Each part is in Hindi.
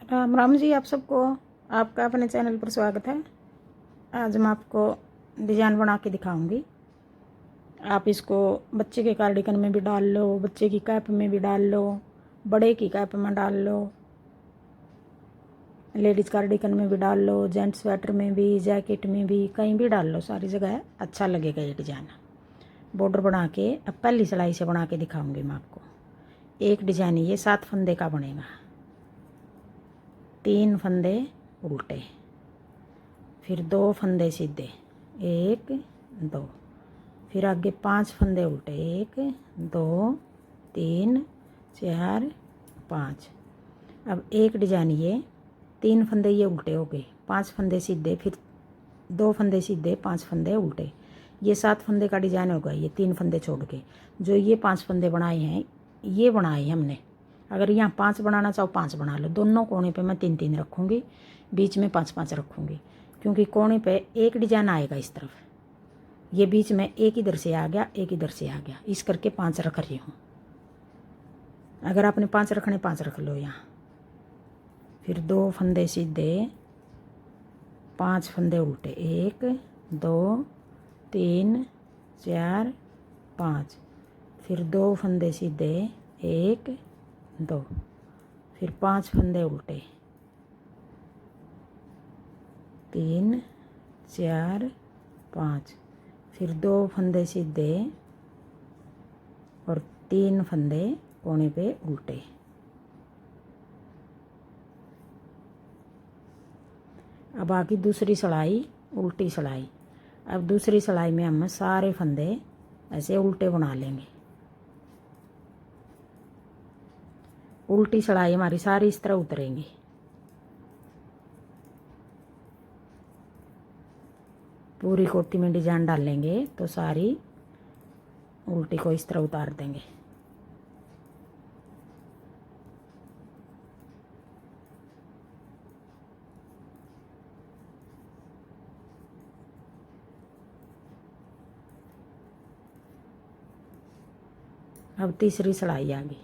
राम राम जी, आप सबको। आपका अपने चैनल पर स्वागत है। आज मैं आपको डिज़ाइन बना के दिखाऊंगी। आप इसको बच्चे के कार्डिगन में भी डाल लो, बच्चे की कैप में भी डाल लो, बड़े की कैप में डाल लो, लेडीज़ कार्डिगन में भी डाल लो, जेंट्स स्वेटर में भी, जैकेट में भी, कहीं भी डाल लो, सारी जगह अच्छा लगेगा ये डिज़ाइन। बॉर्डर बना के अब पहली सिलाई से बना के दिखाऊंगी मैं आपको। एक डिज़ाइन ये 7 फंदे का बनेगा। 3 फंदे उल्टे, फिर 2 फंदे सीधे, 1 2, फिर आगे 5 फंदे उल्टे, 1 2 3 4 5। अब एक डिजाइन ये 3 फंदे ये उल्टे हो गए, 5 फंदे सीधे, फिर 2 फंदे सीधे, 5 फंदे उल्टे, ये 7 फंदे का डिजाइन होगा। ये 3 फंदे छोड़ के जो ये 5 फंदे बनाए हैं, ये बनाए हमने। अगर यहाँ 5 बनाना चाहो 5 बना लो। दोनों कोने पे मैं 3 3 रखूँगी, बीच में 5 5 रखूँगी, क्योंकि कोने पे एक डिजाइन आएगा इस तरफ। ये बीच में एक इधर से आ गया, एक इधर से आ गया, इस करके 5 रख रही हूँ। अगर आपने 5 रखने 5 रख लो यहाँ। फिर 2 फंदे सीधे, 5 फंदे उल्टे, 1 2 3 4 5, फिर 2 फंदे सीधे, 1 2, फिर 5 फंदे उल्टे, 3 4 5, फिर 2 फंदे सीधे और 3 फंदे कोने पे उल्टे। अब आगे दूसरी सिलाई, उल्टी सिलाई। अब दूसरी सिलाई में हम सारे फंदे ऐसे उल्टे बना लेंगे। उल्टी सिलाई हमारी सारी इस तरह उतरेंगी। पूरी कोटी में डिजाइन डालेंगे तो सारी उल्टी को इस तरह उतार देंगे। अब तीसरी सिलाई आ गई।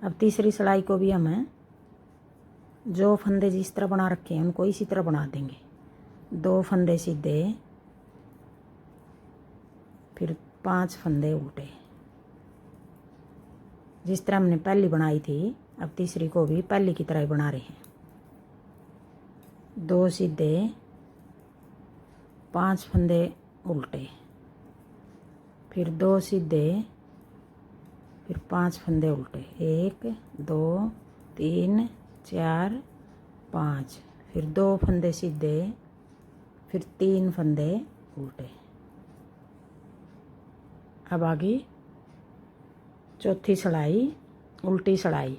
अब तीसरी सिलाई को भी हमें जो फंदे जिस तरह बना रखे हैं उनको इसी तरह बना देंगे। 2 फंदे सीधे, फिर 5 फंदे उल्टे, जिस तरह हमने पहली बनाई थी। अब तीसरी को भी पहली की तरह ही बना रहे हैं। 2 सीधे, 5 फंदे उल्टे, फिर 2 सीधे, फिर 5 फंदे उल्टे, 1 2 3 4 5, फिर 2 फंदे सीधे, फिर 3 फंदे उल्टे। अब आगे चौथी सिलाई, उल्टी सिलाई।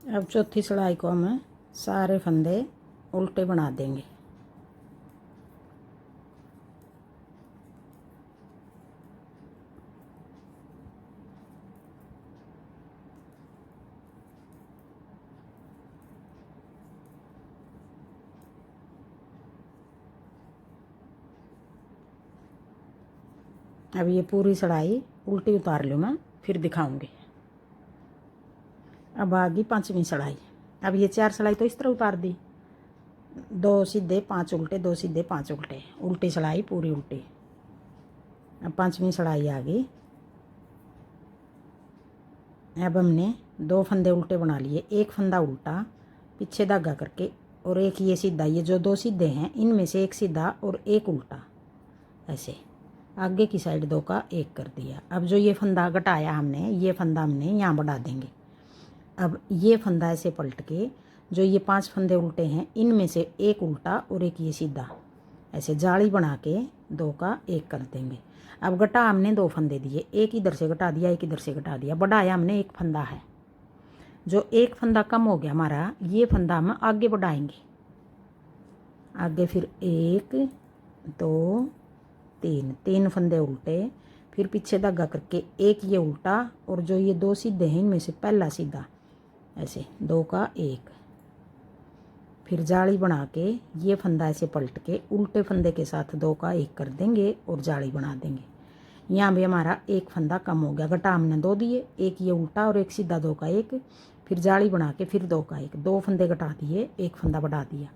अब चौथी सिलाई को हम सारे फंदे उल्टे बना देंगे। अब ये पूरी सिलाई उल्टी उतार लूँ मैं, फिर दिखाऊंगी। अब आ गई 5वीं सिलाई। अब ये 4 सिलाई तो इस तरह उतार दी, 2 सीधे 5 उल्टे, 2 सीधे 5 उल्टे, उल्टी सिलाई पूरी उल्टी। अब 5वीं सिलाई आ गई। अब हमने 2 फंदे उल्टे बना लिए, एक फंदा उल्टा पीछे धागा करके, और एक ये सीधा। ये जो 2 सीधे हैं इनमें से एक सीधा और एक उल्टा, ऐसे आगे की साइड 2 का 1 कर दिया। अब जो ये फंदा घटाया हमने, ये फंदा हमने यहाँ बढ़ा देंगे। अब ये फंदा ऐसे पलट के जो ये 5 फंदे उल्टे हैं इनमें से एक उल्टा और एक ये सीधा, ऐसे जाली बना के 2 का 1 कर देंगे। अब घटा हमने 2 फंदे दिए, एक इधर से घटा दिया, एक इधर से घटा दिया, बढ़ाया हमने एक फंदा है। जो एक फंदा कम हो गया हमारा, ये फंदा हम आगे बढ़ाएंगे। आगे फिर 1 2 3, 3 फंदे उल्टे, फिर पीछे धागा करके एक ये उल्टा, और जो ये 2 सीधे हैं इनमें से पहला सीधा, ऐसे 2 का 1, फिर जाली बना के ये फंदा ऐसे पलट के उल्टे फंदे के साथ 2 का 1 कर देंगे और जाली बना देंगे। यहाँ भी हमारा एक फंदा कम हो गया। घटा हमने 2 दिए, एक ये उल्टा और एक सीधा 2 का 1, फिर जाली बना के फिर 2 का 1, 2 फंदे घटा दिए, एक फंदा बढ़ा दिया।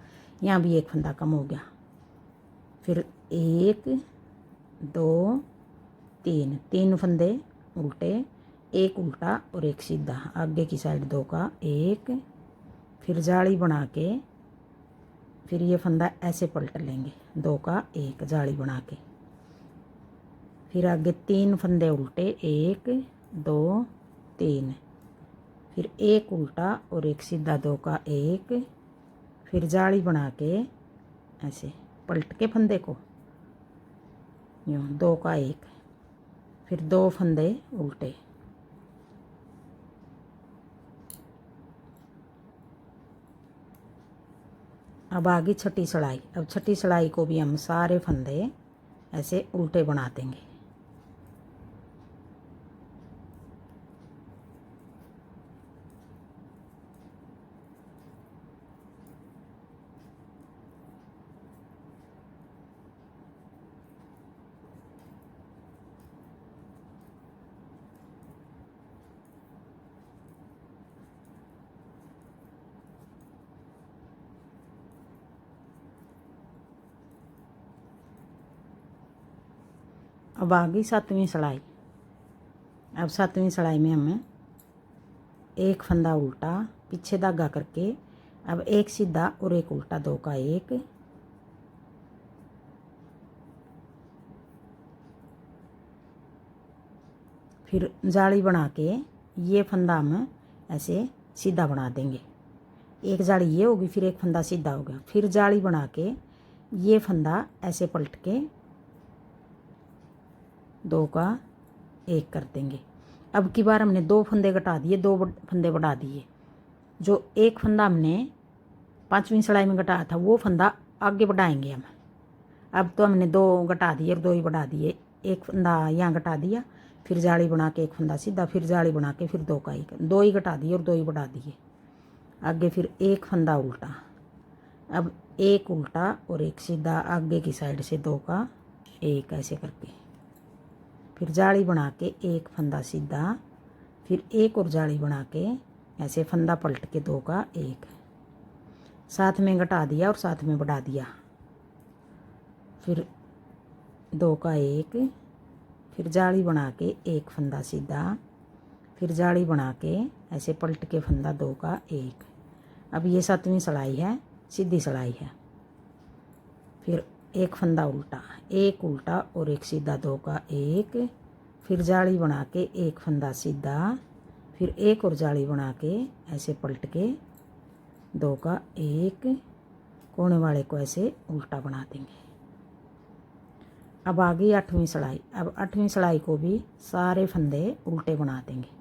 यहाँ भी एक फंदा कम हो गया। फिर 1 2 3, 3 फंदे उल्टे, एक उल्टा और एक सीधा, आगे की साइड 2 का 1, फिर जाली बना के फिर ये फंदा ऐसे पलट लेंगे, 2 का 1 जाली बना के। फिर आगे 3 फंदे उल्टे, 1 2 3, फिर एक उल्टा और एक सीधा 2 का 1, फिर जाली बना के ऐसे पलट के फंदे को यूँ 2 का 1, फिर 2 फंदे उल्टे। अब आगे छठी सिलाई। अब छठी सिलाई को भी हम सारे फंदे ऐसे उल्टे बना देंगे। अब आ गई 7वीं सिलाई। अब 7वीं सिलाई में हमें एक फंदा उल्टा, पीछे धागा करके अब एक सीधा और एक उल्टा 2 का 1, फिर जाली बना के ये फंदा हम ऐसे सीधा बना देंगे। एक जाली ये होगी, फिर एक फंदा सीधा हो गया, फिर जाली बना के ये फंदा ऐसे पलट के 2 का 1 कर देंगे। अब की बार हमने 2 फंदे घटा दिए, 2 फंदे बढ़ा दिए। जो एक फंदा हमने 5वीं सिलाई में घटाया था वो फंदा आगे बढ़ाएंगे हम। अब तो हमने 2 घटा दिए और 2 ही बढ़ा दिए। एक फंदा यहाँ घटा दिया, फिर जाली बना के एक फंदा सीधा, फिर जाली बना के फिर 2 का 1, 2 ही घटा दिए और 2 ही बढ़ा दिए। आगे फिर एक फंदा उल्टा, अब एक उल्टा और एक सीधा, आगे की साइड से 2 का 1 ऐसे करके, फिर जाली बना के एक फंदा सीधा, फिर एक और जाली बना के ऐसे फंदा पलट के 2 का 1, साथ में घटा दिया और साथ में बढ़ा दिया, फिर 2 का 1, फिर जाली बना के एक फंदा सीधा, फिर जाली बना के ऐसे पलट के फंदा 2 का 1। अब ये 7वीं सिलाई है, सीधी सिलाई है। फिर एक फंदा उल्टा, एक उल्टा और एक सीधा 2 का 1, फिर जाली बना के एक फंदा सीधा, फिर एक और जाली बना के ऐसे पलट के 2 का 1, कोने वाले को ऐसे उल्टा बना देंगे। अब आ गई 8वीं सिलाई। अब 8वीं सिलाई को भी सारे फंदे उल्टे बना देंगे।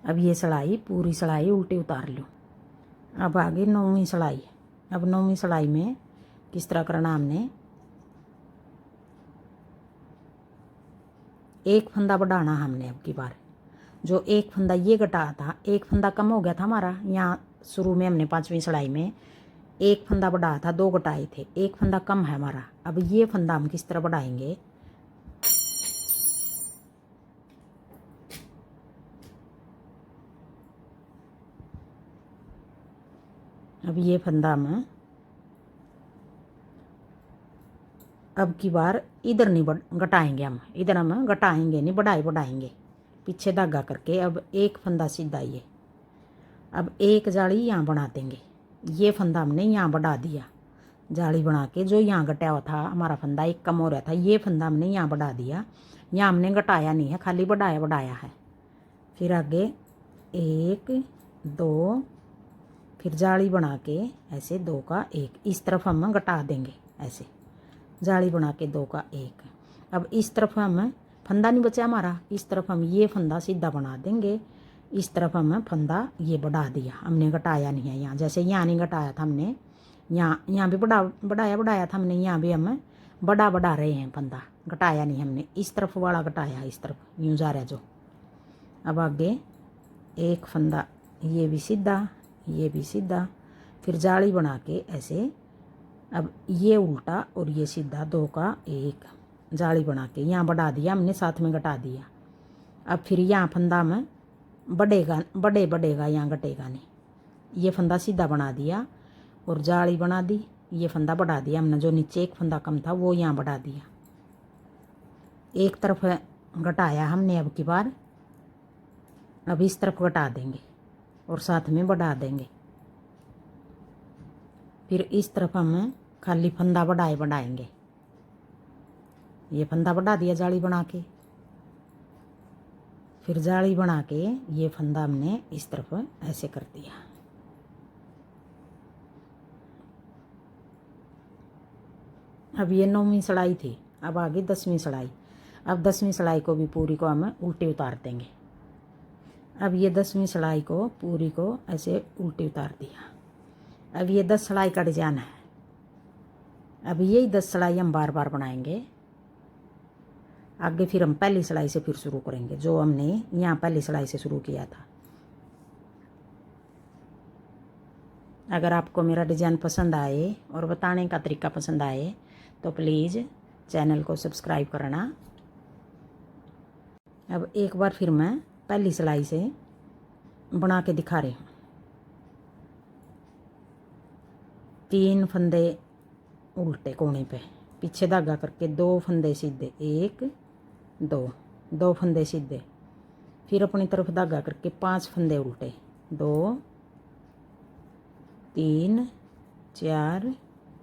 अब ये सिलाई पूरी सिलाई उल्टी उतार लो। अब आ गई 9वीं सिलाई। अब 9वीं सिलाई में किस तरह करना, हमने एक फंदा बढ़ाना। हमने अब की बार जो एक फंदा ये घटाया था, एक फंदा कम हो गया था हमारा। यहाँ शुरू में हमने 5वीं सिलाई में एक फंदा बढ़ाया था, 2 घटाए थे, एक फंदा कम है हमारा। अब ये फंदा हम किस तरह बढ़ाएंगे, अब ये फंदा हम अब की बार इधर नहीं घटाएंगे, हम इधर हम घटाएंगे नहीं, बढ़ाएंगे पीछे धागा करके। अब एक फंदा सीधा, ये अब एक जाली यहाँ बना देंगे। ये फंदा हमने यहाँ बढ़ा दिया, जाली बना के जो यहाँ घटाया हुआ था हमारा फंदा एक कम हो रहा था, ये फंदा हमने यहाँ बढ़ा दिया। यहाँ हमने घटाया नहीं है, खाली बढ़ाया है। फिर आगे 1 2, फिर जाली बना के ऐसे 2 का 1, इस तरफ हम घटा देंगे ऐसे, जाली बना के 2 का 1। अब इस तरफ हम फंदा नहीं बचा हमारा, इस तरफ हम ये फंदा सीधा बना देंगे, इस तरफ हम फंदा ये बढ़ा दिया, हमने घटाया नहीं है। यहाँ जैसे यहाँ नहीं घटाया था हमने, यहाँ भी बढ़ाया था हमने, यहाँ भी हम बढ़ा रहे हैं फंदा, घटाया नहीं हमने। इस तरफ वाला घटाया, इस तरफ यूँ जा रहा है जो। अब आगे एक फंदा ये भी सीधा, ये भी सीधा, फिर जाली बना के ऐसे अब ये उल्टा और ये सीधा, दो का एक जाली बना के यहाँ बढ़ा दिया हमने, साथ में घटा दिया। अब फिर यहाँ फंदा में बढ़ेगा यहाँ घटेगा नहीं, ये फंदा सीधा बना दिया और जाली बना दी, ये फंदा बढ़ा दिया हमने, जो नीचे एक फंदा कम था वो यहाँ बढ़ा दिया। एक तरफ घटाया हमने, अब की बार अब इस तरफ घटा देंगे और साथ में बढ़ा देंगे। फिर इस तरफ हम खाली फंदा बढ़ाएंगे, ये फंदा बढ़ा दिया जाली बना के, फिर जाली बना के ये फंदा हमने इस तरफ ऐसे कर दिया। अब ये 9वीं सिलाई थी, अब आगे 10वीं सिलाई। अब 10वीं सिलाई को भी पूरी को हम उल्टी उतार देंगे। अब ये 10वीं सिलाई को पूरी को ऐसे उल्टी उतार दिया। अब ये 10 सिलाई कट जाना है। अब यही 10 सिलाई हम बार बार बनाएंगे। आगे फिर हम पहली सिलाई से फिर शुरू करेंगे, जो हमने यहाँ पहली सिलाई से शुरू किया था। अगर आपको मेरा डिज़ाइन पसंद आए और बताने का तरीका पसंद आए तो प्लीज़ चैनल को सब्सक्राइब करना। अब एक बार फिर मैं पहली सिलाई से बना के दिखा रही हूँ। 3 फंदे उल्टे कोने पे, पीछे धागा करके 2 फंदे सीधे, 1 2 फंदे सीधे, फिर अपनी तरफ धागा करके 5 फंदे उल्टे, 2 3 4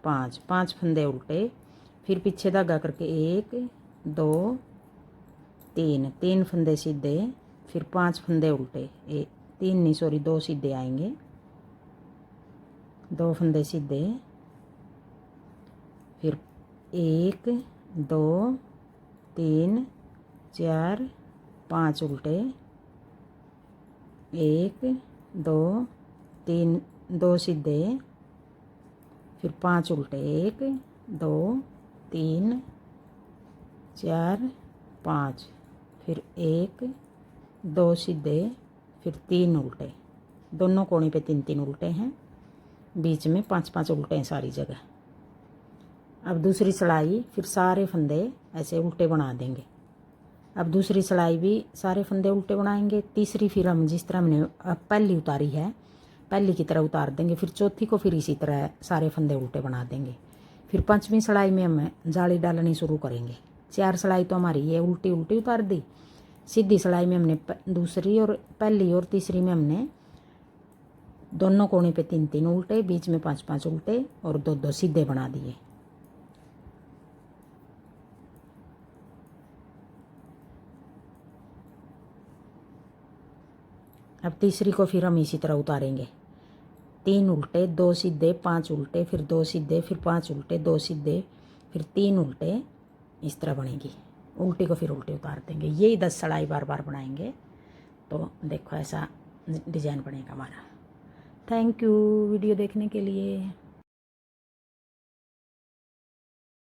5 फंदे उल्टे, फिर पीछे धागा करके 1 2 3 फंदे सीधे, फिर 5 फंदे उल्टे, 2 सीधे आएंगे, 2 फंदे सीधे, फिर 1 2 3 4 5 उल्टे, 1 2 3 2 सीधे, फिर 5 उल्टे, 1 2 3 4 5, फिर 1 2 सीधे, फिर 3 उल्टे, दोनों कोने पे 3 उल्टे हैं, बीच में 5 उल्टे हैं सारी जगह। अब दूसरी सिलाई फिर सारे फंदे ऐसे उल्टे बना देंगे। अब दूसरी सिलाई भी सारे फंदे उल्टे बनाएंगे। तीसरी फिर हम जिस तरह हमने पहली उतारी है पहली की तरह उतार देंगे, फिर चौथी को फिर इसी तरह सारे फंदे उल्टे बना देंगे। फिर 5वीं सिलाई में हम जाली डालनी शुरू करेंगे। 4 सिलाई तो हमारी ये उल्टी उतार दी। सीधी सिलाई में हमने दूसरी और पहली और तीसरी में हमने दोनों कोने पे 3 उल्टे, बीच में 5 उल्टे और 2 सीधे बना दिए। अब तीसरी को फिर हम इसी तरह उतारेंगे। 3 उल्टे, 2 सीधे, 5 उल्टे, फिर 2 सीधे, फिर 5 उल्टे, 2 सीधे, फिर 3 उल्टे, इस तरह बनेगी। उल्टी को फिर उल्टे उतार देंगे। यही 10 सिलाई बार बार बनाएंगे तो देखो ऐसा डिज़ाइन बनेगा हमारा। थैंक यू वीडियो देखने के लिए।